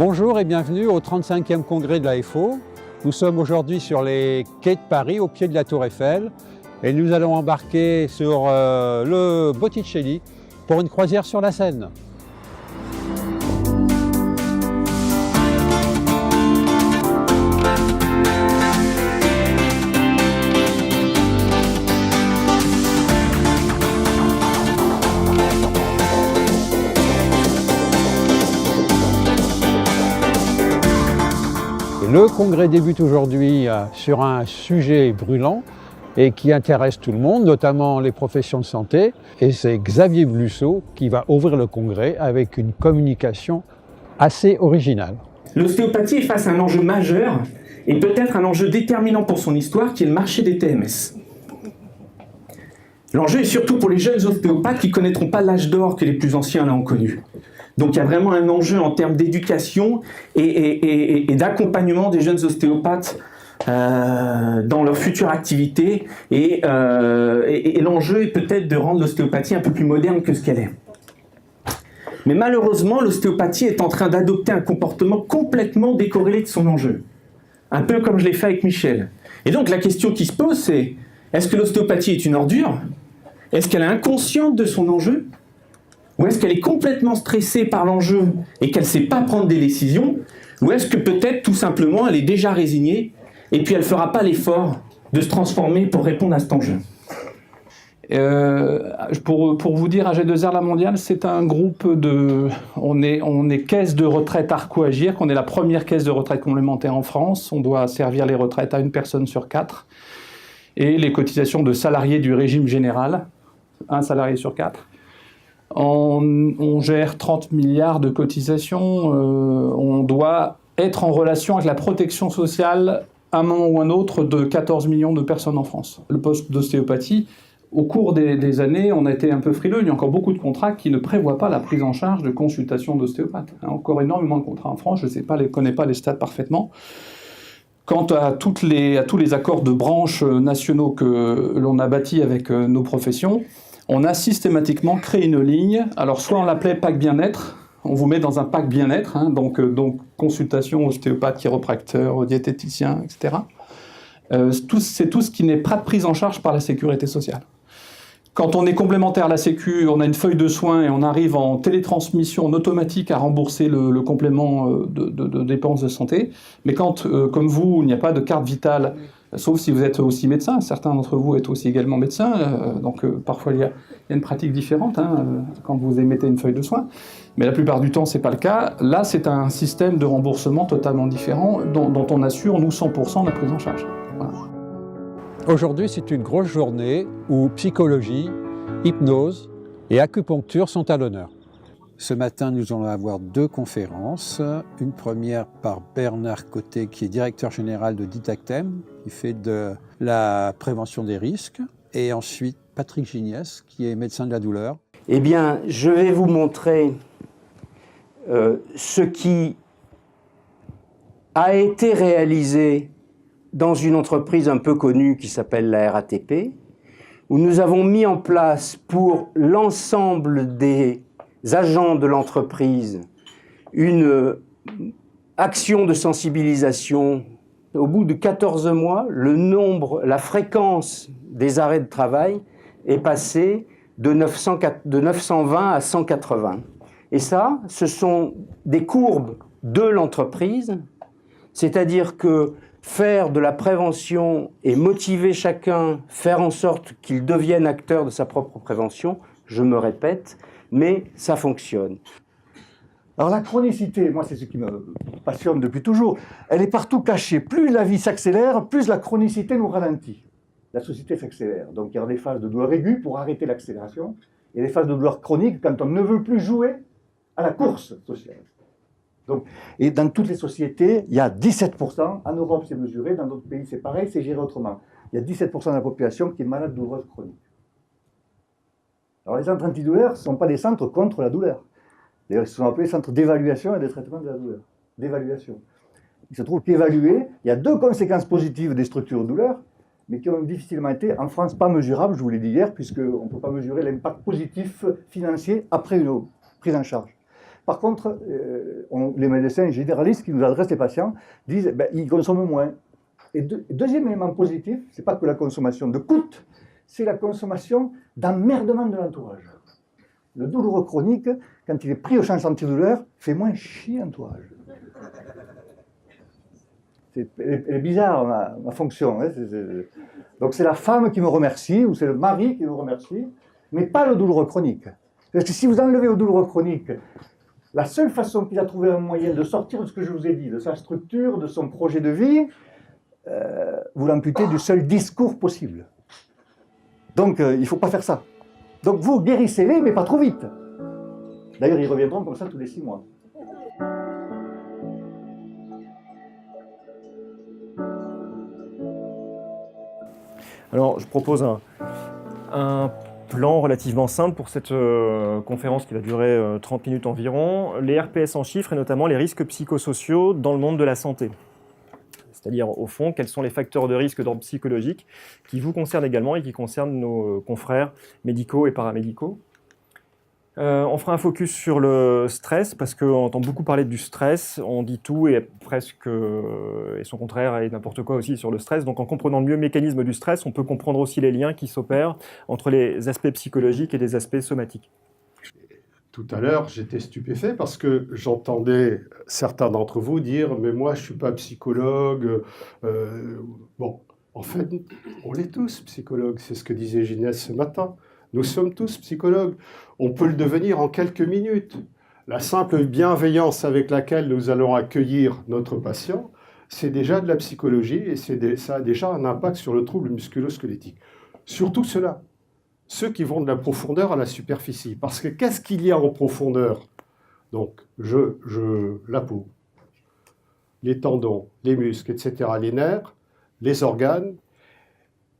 Bonjour et bienvenue au 35e congrès de l'AFO. Nous sommes aujourd'hui sur les quais de Paris, au pied de la Tour Eiffel, et nous allons embarquer sur le Botticelli pour une croisière sur la Seine. Le congrès débute aujourd'hui sur un sujet brûlant et qui intéresse tout le monde, notamment les professions de santé. Et c'est Xavier Blusseau qui va ouvrir le congrès avec une communication assez originale. L'ostéopathie est face à un enjeu majeur et peut-être un enjeu déterminant pour son histoire qui est le marché des TMS. L'enjeu est surtout pour les jeunes ostéopathes qui ne connaîtront pas l'âge d'or que les plus anciens l'ont connu. Donc il y a vraiment un enjeu en termes d'éducation et d'accompagnement des jeunes ostéopathes dans leur future activité. Et l'enjeu est peut-être de rendre l'ostéopathie un peu plus moderne que ce qu'elle est. Mais malheureusement, l'ostéopathie est en train d'adopter un comportement complètement décorrélé de son enjeu. Un peu comme je l'ai fait avec Michel. Et donc la question qui se pose, c'est est-ce que l'ostéopathie est une ordure? Est-ce qu'elle est inconsciente de son enjeu? Ou est-ce qu'elle est complètement stressée par l'enjeu et qu'elle ne sait pas prendre des décisions? Ou est-ce que peut-être tout simplement elle est déjà résignée et puis elle ne fera pas l'effort de se transformer pour répondre à cet enjeu? Pour vous dire, AG2R La Mondiale, c'est un groupe de... On est caisse de retraite Arco-Agir, qu'on est la première caisse de retraite complémentaire en France. On doit servir les retraites à une personne sur 4. Et les cotisations de salariés du régime général, un salarié sur 4. On gère 30 milliards de cotisations, on doit être en relation avec la protection sociale à un moment ou un autre de 14 millions de personnes en France. Le poste d'ostéopathie, au cours des années, on a été un peu frileux, il y a encore beaucoup de contrats qui ne prévoient pas la prise en charge de consultation d'ostéopathes. Il y a encore énormément de contrats en France, je ne connais pas les stats parfaitement. Quant à tous les accords de branche nationaux que l'on a bâtis avec nos professions, on a systématiquement créé une ligne. Alors soit on l'appelait pack bien-être, on vous met dans un pack bien-être, hein, donc consultation, ostéopathe, chiropracteur, diététicien, etc. C'est tout ce qui n'est pas pris en charge par la sécurité sociale. Quand on est complémentaire à la Sécu, on a une feuille de soins et on arrive en télétransmission en automatique à rembourser le complément de dépenses de santé. Mais quand, comme vous, il n'y a pas de carte vitale, sauf si vous êtes aussi médecin, certains d'entre vous êtes aussi également médecin, donc parfois il y a une pratique différente quand vous émettez une feuille de soins, mais la plupart du temps c'est pas le cas. Là c'est un système de remboursement totalement différent dont on assure nous 100% de la prise en charge. Voilà. Aujourd'hui, c'est une grosse journée où psychologie, hypnose et acupuncture sont à l'honneur. Ce matin, nous allons avoir 2 conférences. Une première par Bernard Côté, qui est directeur général de Ditactem, qui fait de la prévention des risques. Et ensuite, Patrick Gignès, qui est médecin de la douleur. Eh bien, je vais vous montrer ce qui a été réalisé dans une entreprise un peu connue qui s'appelle la RATP, où nous avons mis en place pour l'ensemble des agents de l'entreprise une action de sensibilisation. Au bout de 14 mois, la fréquence des arrêts de travail est passée de 920 à 180. Et ça, ce sont des courbes de l'entreprise, c'est-à-dire que faire de la prévention et motiver chacun, faire en sorte qu'il devienne acteur de sa propre prévention, je me répète, mais ça fonctionne. Alors la chronicité, moi c'est ce qui me passionne depuis toujours, elle est partout cachée. Plus la vie s'accélère, plus la chronicité nous ralentit. La société s'accélère, donc il y a des phases de douleur aiguë pour arrêter l'accélération, et des phases de douleur chronique quand on ne veut plus jouer à la course sociale. Donc, et dans toutes les sociétés, il y a 17%, en Europe c'est mesuré, dans d'autres pays c'est pareil, c'est géré autrement. Il y a 17% de la population qui est malade douloureuse chronique. Alors les centres antidouleurs ne sont pas des centres contre la douleur. D'ailleurs, ils sont appelés centres d'évaluation et de traitement de la douleur. D'évaluation. Il se trouve qu'évaluer, il y a 2 conséquences positives des structures de douleur, mais qui ont difficilement été, en France, pas mesurables, je vous l'ai dit hier, puisqu'on ne peut pas mesurer l'impact positif financier après une prise en charge. Par contre, les médecins généralistes qui nous adressent les patients disent ils consomment moins. Et deuxième élément positif, ce n'est pas que la consommation de coût, c'est la consommation d'emmerdement de l'entourage. Le douloureux chronique, quand il est pris au champ antidouleur, fait moins chier l'entourage. Elle est bizarre, ma fonction. Hein, donc c'est la femme qui me remercie, ou c'est le mari qui me remercie, mais pas le douloureux chronique. Parce que si vous enlevez le douloureux chronique, la seule façon qu'il a trouvé un moyen de sortir de ce que je vous ai dit, de sa structure, de son projet de vie, vous l'amputez du seul discours possible. Donc il ne faut pas faire ça. Donc vous guérissez-les, mais pas trop vite. D'ailleurs, ils reviendront comme ça tous les 6 mois. Alors, je propose un plan relativement simple pour cette conférence qui va durer 30 minutes environ. Les RPS en chiffres et notamment les risques psychosociaux dans le monde de la santé. C'est-à-dire, au fond, quels sont les facteurs de risque d'ordre psychologique qui vous concernent également et qui concernent nos confrères médicaux et paramédicaux. On fera un focus sur le stress, parce qu'on entend beaucoup parler du stress, on dit tout et presque et son contraire et n'importe quoi aussi sur le stress. Donc en comprenant mieux le mécanisme du stress, on peut comprendre aussi les liens qui s'opèrent entre les aspects psychologiques et les aspects somatiques. Tout à l'heure, j'étais stupéfait parce que j'entendais certains d'entre vous dire « mais moi, je ne suis pas psychologue ». Bon, en fait, on est tous psychologues, c'est ce que disait Ginès ce matin. Nous sommes tous psychologues. On peut le devenir en quelques minutes. La simple bienveillance avec laquelle nous allons accueillir notre patient, c'est déjà de la psychologie et ça a déjà un impact sur le trouble musculo-squelettique. Surtout ceux-là, ceux qui vont de la profondeur à la superficie. Parce que qu'est-ce qu'il y a en profondeur? Donc, la peau, les tendons, les muscles, etc., les nerfs, les organes.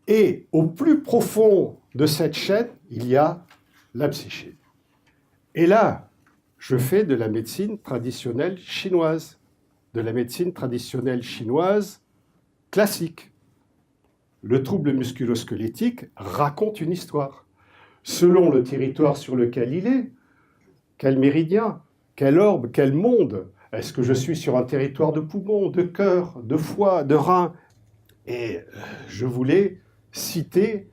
Et au plus profond de cette chaîne, il y a la psyché. Et là, je fais de la médecine traditionnelle chinoise, de la médecine traditionnelle chinoise classique. Le trouble musculo-squelettique raconte une histoire. Selon le territoire sur lequel il est, quel méridien, quel orbe, quel monde, est-ce que je suis sur un territoire de poumon, de cœur, de foie, de rein? Et je voulais citer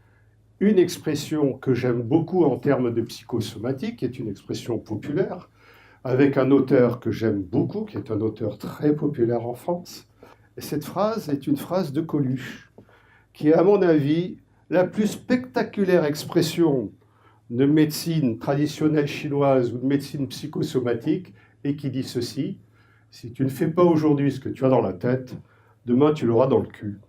une expression que j'aime beaucoup en termes de psychosomatique, qui est une expression populaire, avec un auteur que j'aime beaucoup, qui est un auteur très populaire en France. Et cette phrase est une phrase de Coluche, qui est à mon avis la plus spectaculaire expression de médecine traditionnelle chinoise ou de médecine psychosomatique, et qui dit ceci: si tu ne fais pas aujourd'hui ce que tu as dans la tête, demain tu l'auras dans le cul.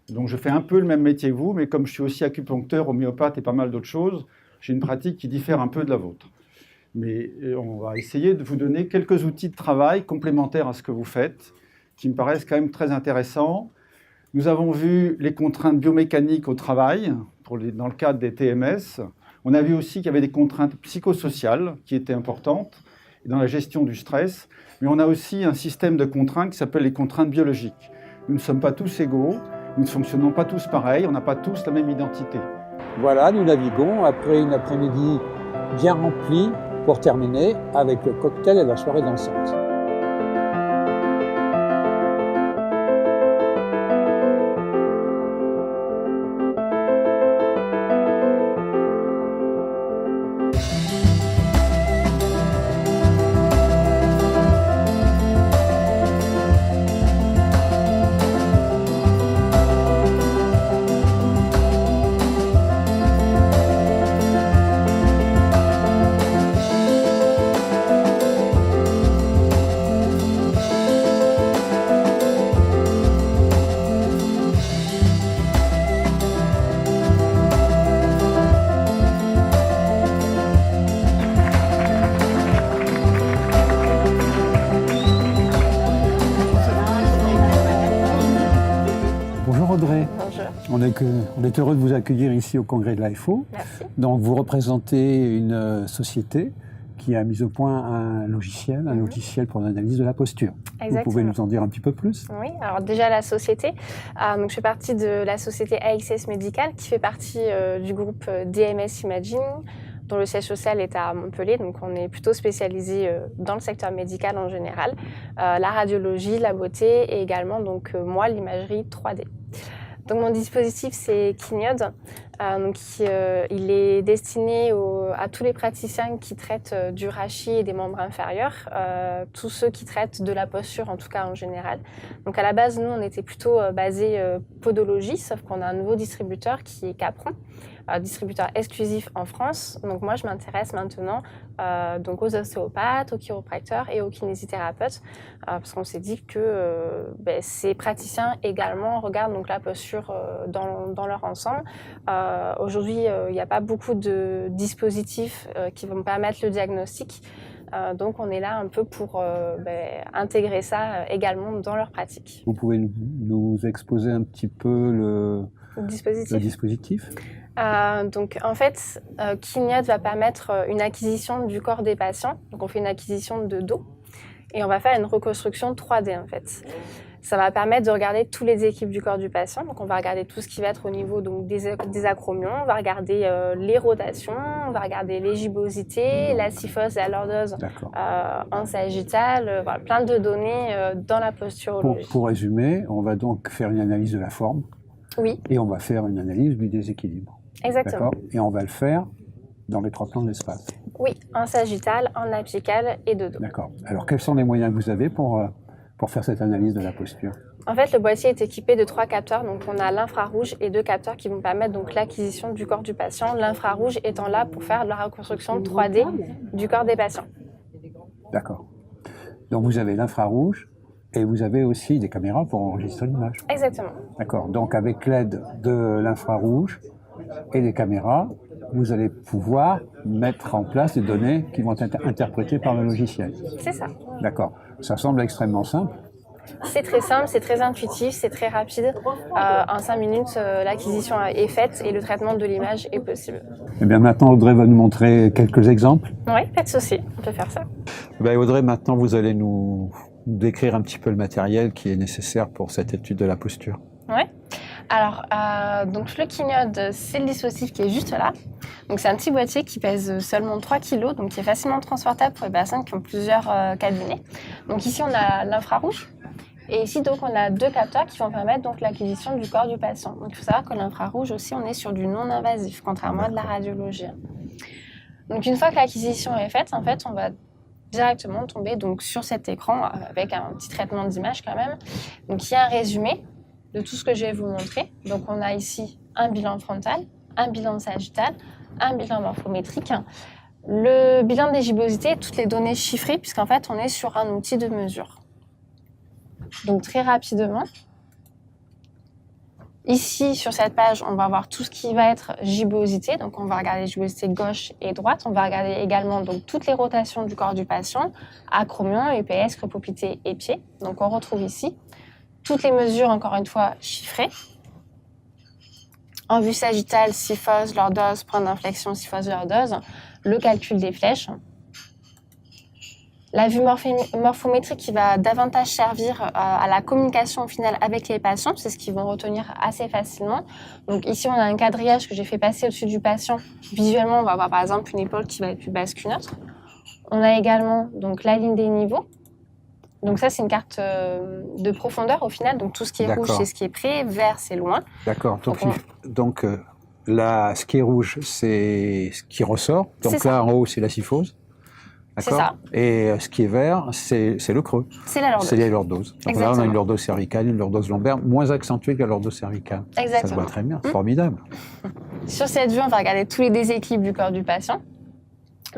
Donc je fais un peu le même métier que vous, mais comme je suis aussi acupuncteur, homéopathe et pas mal d'autres choses, j'ai une pratique qui diffère un peu de la vôtre. Mais on va essayer de vous donner quelques outils de travail complémentaires à ce que vous faites, qui me paraissent quand même très intéressants. Nous avons vu les contraintes biomécaniques au travail, dans le cadre des TMS. On a vu aussi qu'il y avait des contraintes psychosociales qui étaient importantes dans la gestion du stress. Mais on a aussi un système de contraintes qui s'appelle les contraintes biologiques. Nous ne sommes pas tous égaux. Nous ne fonctionnons pas tous pareil, on n'a pas tous la même identité. Voilà, nous naviguons après une après-midi bien remplie pour terminer avec le cocktail et la soirée dansante. On est heureux de vous accueillir ici au congrès de l'AFO. Merci. Donc vous représentez une société qui a mis au point un logiciel pour l'analyse de la posture. Exactement. Vous pouvez nous en dire un petit peu plus? Oui, alors déjà la société, donc je fais partie de la société AXS Medical qui fait partie du groupe DMS Imaging. dont le siège social est à Montpellier. Donc, on est plutôt spécialisé dans le secteur médical en général, la radiologie, la beauté et également, donc, moi, l'imagerie 3D. Donc, mon dispositif, c'est Kinyod. Il est destiné à tous les praticiens qui traitent du rachis et des membres inférieurs, tous ceux qui traitent de la posture en tout cas en général. Donc à la base, nous, on était plutôt basé podologie, sauf qu'on a un nouveau distributeur qui est Capron, distributeur exclusif en France. Donc moi, je m'intéresse maintenant donc aux ostéopathes, aux chiropracteurs et aux kinésithérapeutes, parce qu'on s'est dit que ces praticiens également regardent donc la posture dans leur ensemble. Aujourd'hui, il n'y a pas beaucoup de dispositifs qui vont permettre le diagnostic. Donc, on est là un peu pour intégrer ça également dans leur pratique. Vous pouvez nous exposer un petit peu le dispositif. Donc, en fait, Kinyod va permettre une acquisition du corps des patients. Donc, on fait une acquisition de dos et on va faire une reconstruction 3D, en fait. Ça va permettre de regarder tous les équipes du corps du patient. Donc, on va regarder tout ce qui va être au niveau donc, des acromions, on va regarder les rotations, on va regarder les gibbosités, la syphose et la lordose en sagittal, voilà, plein de données dans la posturologie. Pour résumer, on va donc faire une analyse de la forme. Oui. Et on va faire une analyse du déséquilibre. Exactement. Et on va le faire dans les 3 plans de l'espace. Oui, en sagittal, en apical et de dos. D'accord. Alors, quels sont les moyens que vous avez pour faire cette analyse de la posture? En fait, le boîtier est équipé de 3 capteurs. Donc, on a l'infrarouge et 2 capteurs qui vont permettre donc l'acquisition du corps du patient. L'infrarouge étant là pour faire la reconstruction 3D du corps des patients. D'accord. Donc, vous avez l'infrarouge et vous avez aussi des caméras pour enregistrer l'image. Exactement. D'accord. Donc, avec l'aide de l'infrarouge et des caméras, vous allez pouvoir mettre en place des données qui vont être interprétées par le logiciel. C'est ça. D'accord. Ça semble extrêmement simple. C'est très simple, c'est très intuitif, c'est très rapide. En 5 minutes, l'acquisition est faite et le traitement de l'image est possible. Eh bien, maintenant, Audrey va nous montrer quelques exemples. Oui, pas de souci, on peut faire ça. Audrey, maintenant, vous allez nous décrire un petit peu le matériel qui est nécessaire pour cette étude de la posture. Oui. Alors, donc le Kinyod, c'est le dispositif qui est juste là. Donc, c'est un petit boîtier qui pèse seulement 3 kg, donc qui est facilement transportable pour les personnes qui ont plusieurs cabinets. Donc, ici, on a l'infrarouge. Et ici, donc, on a 2 capteurs qui vont permettre donc l'acquisition du corps du patient. Donc, il faut savoir que l'infrarouge aussi, on est sur du non-invasif, contrairement à de la radiologie. Donc, une fois que l'acquisition est faite, en fait, on va directement tomber donc, sur cet écran avec un petit traitement d'image quand même. Donc, il y a un résumé de tout ce que je vais vous montrer. Donc, on a ici un bilan frontal, un bilan sagittal, un bilan morphométrique, le bilan des gibbosités, toutes les données chiffrées, puisqu'en fait, on est sur un outil de mesure. Donc, très rapidement, ici, sur cette page, on va voir tout ce qui va être gibbosité. Donc, on va regarder les gibbosités gauche et droite. On va regarder également donc, toutes les rotations du corps du patient, acromion, UPS, crepopité et pied. Donc, on retrouve ici toutes les mesures, encore une fois, chiffrées. En vue sagittale, syphose, lordose, point d'inflexion, syphose, lordose, le calcul des flèches. La vue morphométrique qui va davantage servir à la communication au final avec les patients, c'est ce qu'ils vont retenir assez facilement. Donc ici, on a un quadrillage que j'ai fait passer au-dessus du patient. Visuellement, on va avoir par exemple une épaule qui va être plus basse qu'une autre. On a également donc, la ligne des niveaux. Donc ça, c'est une carte de profondeur au final. Donc tout ce qui est rouge, c'est ce qui est près, vert, c'est loin. D'accord. Donc là, ce qui est rouge, c'est ce qui ressort. Donc là, en haut, c'est la syphose. C'est ça. Et ce qui est vert, c'est le creux. C'est la lordose. C'est les lordoses. Donc là, on a une lordose cervicale, une lordose lombaire, moins accentuée que la lordose cervicale. Exactement. Ça se voit très bien, formidable. Sur cette vue, on va regarder tous les déséquilibres du corps du patient.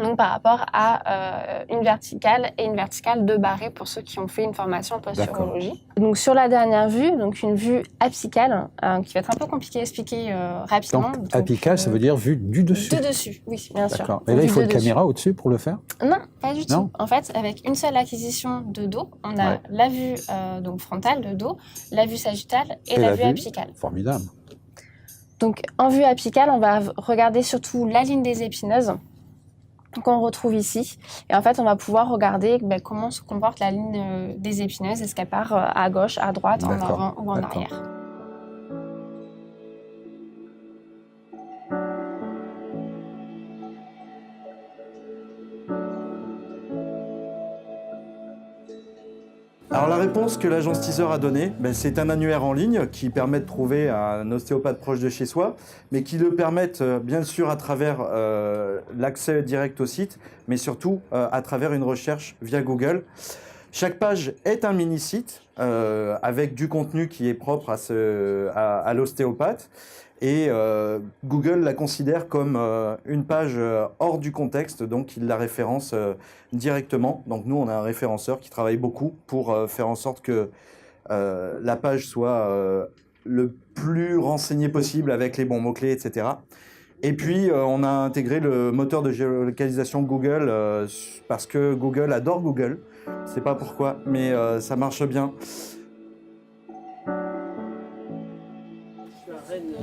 Donc par rapport à une verticale et une verticale de barré pour ceux qui ont fait une formation en posturologie. Donc sur la dernière vue, donc une vue apicale, qui va être un peu compliquée à expliquer rapidement. Donc apicale, ça veut dire vue du dessus. De dessus, oui, bien sûr. D'accord. Et là, il faut une caméra au-dessus pour le faire? Non, pas du tout. En fait, avec une seule acquisition de dos, on a la vue donc frontale de dos, la vue sagittale et la vue apicale. Formidable. Donc en vue apicale, on va regarder surtout la ligne des épineuses qu'on retrouve ici. Et en fait, on va pouvoir regarder comment se comporte la ligne des épineuses. Est-ce qu'elle part à gauche, à droite, en avant ou en arrière. Alors la réponse que l'agence Teaser a donnée, c'est un annuaire en ligne qui permet de trouver un ostéopathe proche de chez soi, mais qui le permettent bien sûr à travers l'accès direct au site, mais surtout à travers une recherche via Google. Chaque page est un mini-site avec du contenu qui est propre à l'ostéopathe. Et Google la considère comme une page hors du contexte, donc il la référence directement. Donc nous, on a un référenceur qui travaille beaucoup pour faire en sorte que la page soit le plus renseignée possible avec les bons mots-clés, etc. Et puis, on a intégré le moteur de géolocalisation Google parce que Google adore Google. Je ne sais pas pourquoi, mais ça marche bien.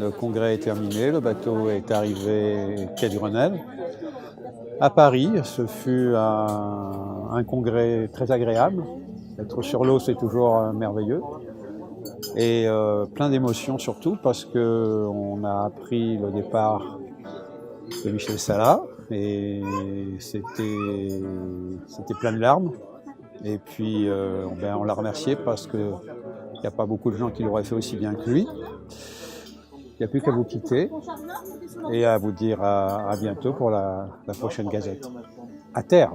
Le congrès est terminé, le bateau est arrivé quai du Grenelle. À Paris, ce fut un congrès très agréable. Être sur l'eau, c'est toujours merveilleux. Et plein d'émotions surtout parce qu'on a appris le départ de Michel Salas et c'était plein de larmes. Et puis on l'a remercié parce qu'il n'y a pas beaucoup de gens qui l'auraient fait aussi bien que lui. Il n'y a plus qu'à vous quitter et à vous dire à bientôt pour la prochaine Gazette. À terre.